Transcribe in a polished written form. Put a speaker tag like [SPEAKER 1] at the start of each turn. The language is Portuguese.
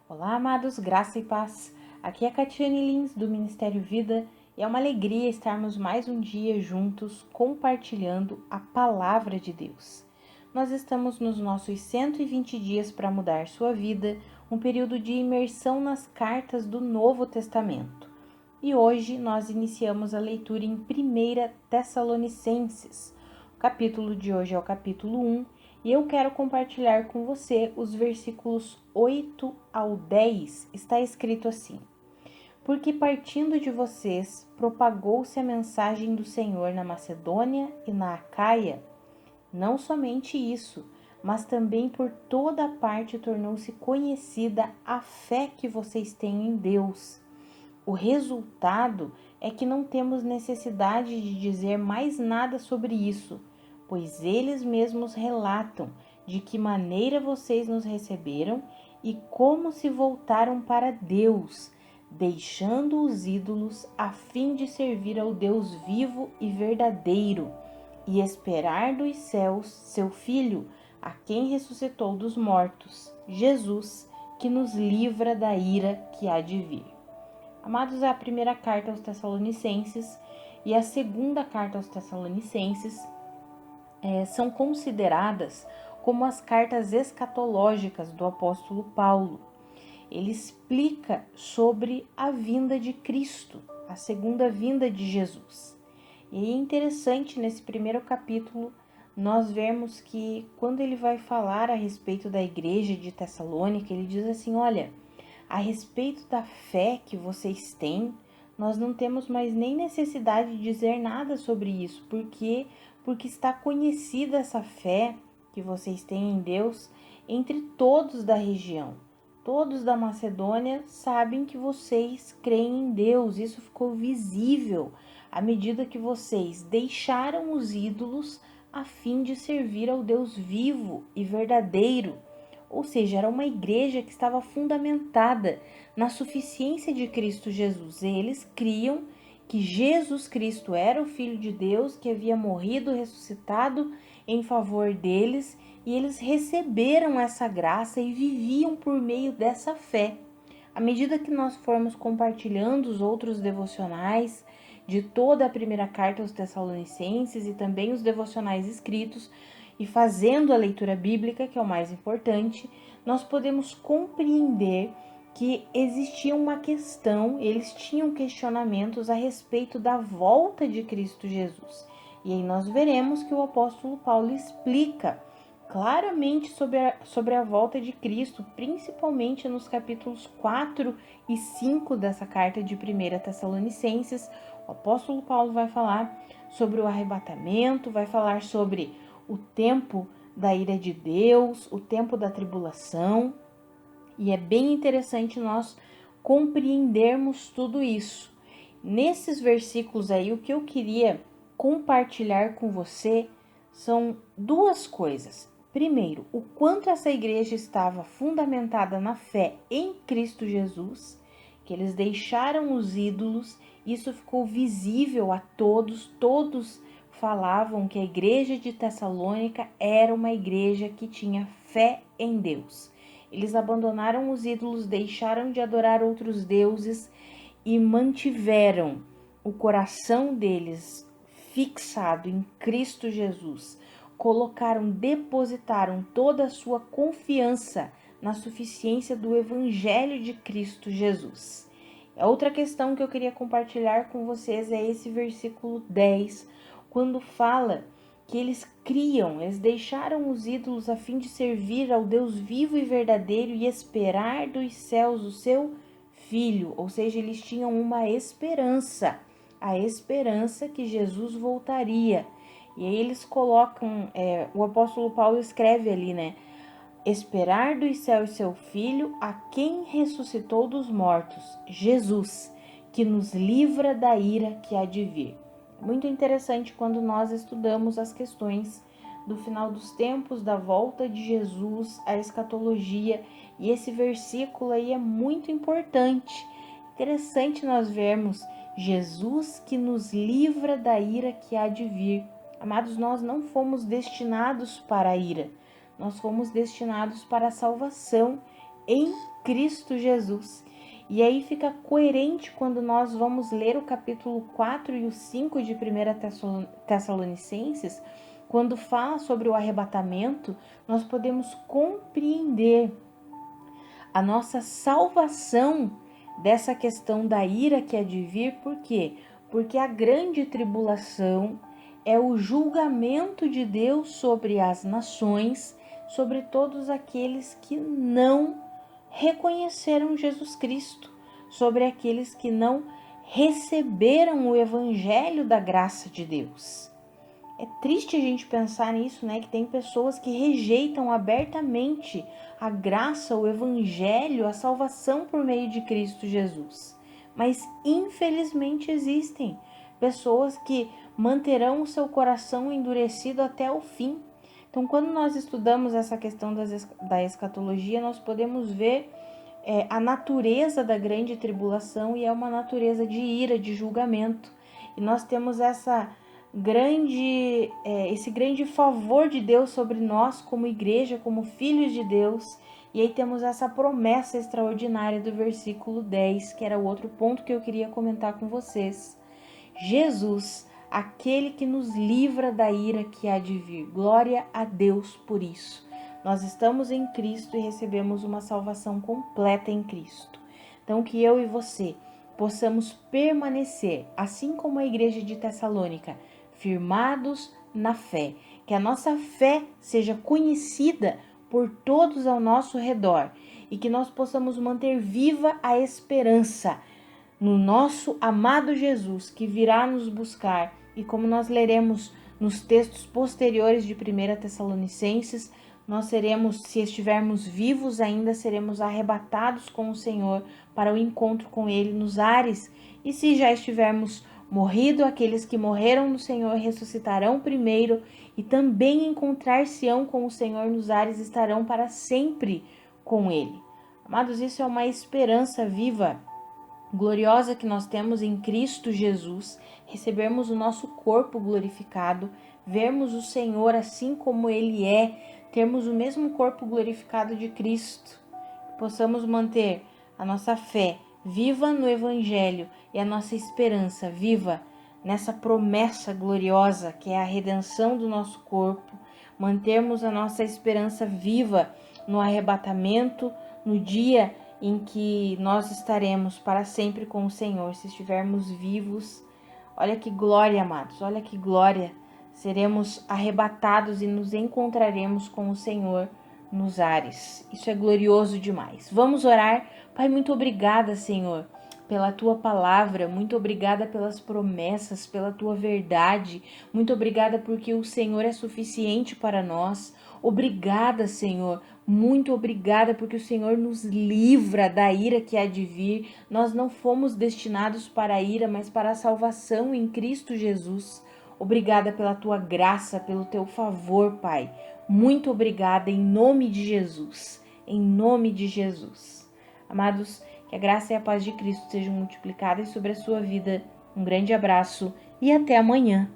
[SPEAKER 1] Olá, amados, graça e paz. Aqui é a Catiane Lins, do Ministério Vida, e é uma alegria estarmos mais um dia juntos compartilhando a Palavra de Deus. Nós estamos nos nossos 120 dias para mudar sua vida, um período de imersão nas cartas do Novo Testamento. E hoje nós iniciamos a leitura em 1 Tessalonicenses. O capítulo de hoje é o capítulo 1, e eu quero compartilhar com você os versículos 8 ao 10. Está escrito assim: Porque partindo de vocês, propagou-se a mensagem do Senhor na Macedônia e na Acaia. Não somente isso, mas também por toda a parte tornou-se conhecida a fé que vocês têm em Deus. O resultado é que não temos necessidade de dizer mais nada sobre isso, pois eles mesmos relatam de que maneira vocês nos receberam e como se voltaram para Deus, deixando os ídolos a fim de servir ao Deus vivo e verdadeiro e esperar dos céus seu Filho, a quem ressuscitou dos mortos, Jesus, que nos livra da ira que há de vir. Amados, é a primeira carta aos Tessalonicenses e a segunda carta aos Tessalonicenses são consideradas como as cartas escatológicas do apóstolo Paulo. Ele explica sobre a vinda de Cristo, a segunda vinda de Jesus. E é interessante nesse primeiro capítulo nós vemos que quando ele vai falar a respeito da igreja de Tessalônica, ele diz assim: olha, a respeito da fé que vocês têm, nós não temos mais nem necessidade de dizer nada sobre isso, porque está conhecida essa fé que vocês têm em Deus entre todos da região. Todos da Macedônia sabem que vocês creem em Deus. Isso ficou visível à medida que vocês deixaram os ídolos a fim de servir ao Deus vivo e verdadeiro. Ou seja, era uma igreja que estava fundamentada na suficiência de Cristo Jesus. Eles criam que Jesus Cristo era o Filho de Deus, que havia morrido e ressuscitado em favor deles, e eles receberam essa graça e viviam por meio dessa fé. À medida que nós formos compartilhando os outros devocionais de toda a primeira carta aos Tessalonicenses e também os devocionais escritos, e fazendo a leitura bíblica, que é o mais importante, nós podemos compreender que existia uma questão, eles tinham questionamentos a respeito da volta de Cristo Jesus. E aí nós veremos que o apóstolo Paulo explica claramente sobre a volta de Cristo, principalmente nos capítulos 4 e 5 dessa carta de 1 Tessalonicenses. O apóstolo Paulo vai falar sobre o arrebatamento, vai falar sobre o tempo da ira de Deus, o tempo da tribulação, e é bem interessante nós compreendermos tudo isso. Nesses versículos aí, o que eu queria compartilhar com você são duas coisas. Primeiro, o quanto essa igreja estava fundamentada na fé em Cristo Jesus, que eles deixaram os ídolos, isso ficou visível a todos falavam que a igreja de Tessalônica era uma igreja que tinha fé em Deus. Eles abandonaram os ídolos, deixaram de adorar outros deuses e mantiveram o coração deles fixado em Cristo Jesus. Depositaram toda a sua confiança na suficiência do Evangelho de Cristo Jesus. A outra questão que eu queria compartilhar com vocês é esse versículo 10, quando fala que eles deixaram os ídolos a fim de servir ao Deus vivo e verdadeiro e esperar dos céus o seu Filho, ou seja, eles tinham uma esperança, a esperança que Jesus voltaria. E aí eles colocam, o apóstolo Paulo escreve ali, né? Esperar dos céus seu Filho, a quem ressuscitou dos mortos, Jesus, que nos livra da ira que há de vir. Muito interessante quando nós estudamos as questões do final dos tempos, da volta de Jesus, a escatologia, e esse versículo aí é muito importante. Interessante nós vermos Jesus que nos livra da ira que há de vir. Amados, nós não fomos destinados para a ira, nós fomos destinados para a salvação em Cristo Jesus. E aí fica coerente quando nós vamos ler o capítulo 4 e o 5 de 1 Tessalonicenses, quando fala sobre o arrebatamento, nós podemos compreender a nossa salvação dessa questão da ira que há de vir. Por quê? Porque a grande tribulação é o julgamento de Deus sobre as nações, sobre todos aqueles que não reconheceram Jesus Cristo, sobre aqueles que não receberam o evangelho da graça de Deus. É triste a gente pensar nisso, né? Que tem pessoas que rejeitam abertamente a graça, o evangelho, a salvação por meio de Cristo Jesus. Mas infelizmente existem pessoas que manterão o seu coração endurecido até o fim. Então, quando nós estudamos essa questão da escatologia, nós podemos ver a natureza da grande tribulação, e é uma natureza de ira, de julgamento. E nós temos esse grande favor de Deus sobre nós como igreja, como filhos de Deus. E aí temos essa promessa extraordinária do versículo 10, que era o outro ponto que eu queria comentar com vocês. Jesus, aquele que nos livra da ira que há de vir. Glória a Deus por isso. Nós estamos em Cristo e recebemos uma salvação completa em Cristo. Então, que eu e você possamos permanecer, assim como a igreja de Tessalônica, firmados na fé. Que a nossa fé seja conhecida por todos ao nosso redor e que nós possamos manter viva a esperança no nosso amado Jesus, que virá nos buscar. E como nós leremos nos textos posteriores de 1 Tessalonicenses, nós seremos, se estivermos vivos ainda, seremos arrebatados com o Senhor para o encontro com Ele nos ares. E se já estivermos morrido, aqueles que morreram no Senhor ressuscitarão primeiro e também encontrar-se-ão com o Senhor nos ares, estarão para sempre com Ele. Amados, isso é uma esperança viva, gloriosa que nós temos em Cristo Jesus, recebermos o nosso corpo glorificado, vermos o Senhor assim como Ele é, termos o mesmo corpo glorificado de Cristo, possamos manter a nossa fé viva no Evangelho e a nossa esperança viva nessa promessa gloriosa que é a redenção do nosso corpo, mantermos a nossa esperança viva no arrebatamento, no dia em que nós estaremos para sempre com o Senhor, se estivermos vivos. Olha que glória, amados, olha que glória. Seremos arrebatados e nos encontraremos com o Senhor nos ares. Isso é glorioso demais. Vamos orar. Pai, muito obrigada, Senhor, pela Tua palavra. Muito obrigada pelas promessas, pela Tua verdade. Muito obrigada porque o Senhor é suficiente para nós. Obrigada, Senhor. Muito obrigada porque o Senhor nos livra da ira que há de vir. Nós não fomos destinados para a ira, mas para a salvação em Cristo Jesus. Obrigada pela Tua graça, pelo Teu favor, Pai. Muito obrigada em nome de Jesus. Em nome de Jesus. Amados, que a graça e a paz de Cristo sejam multiplicadas sobre a sua vida. Um grande abraço e até amanhã.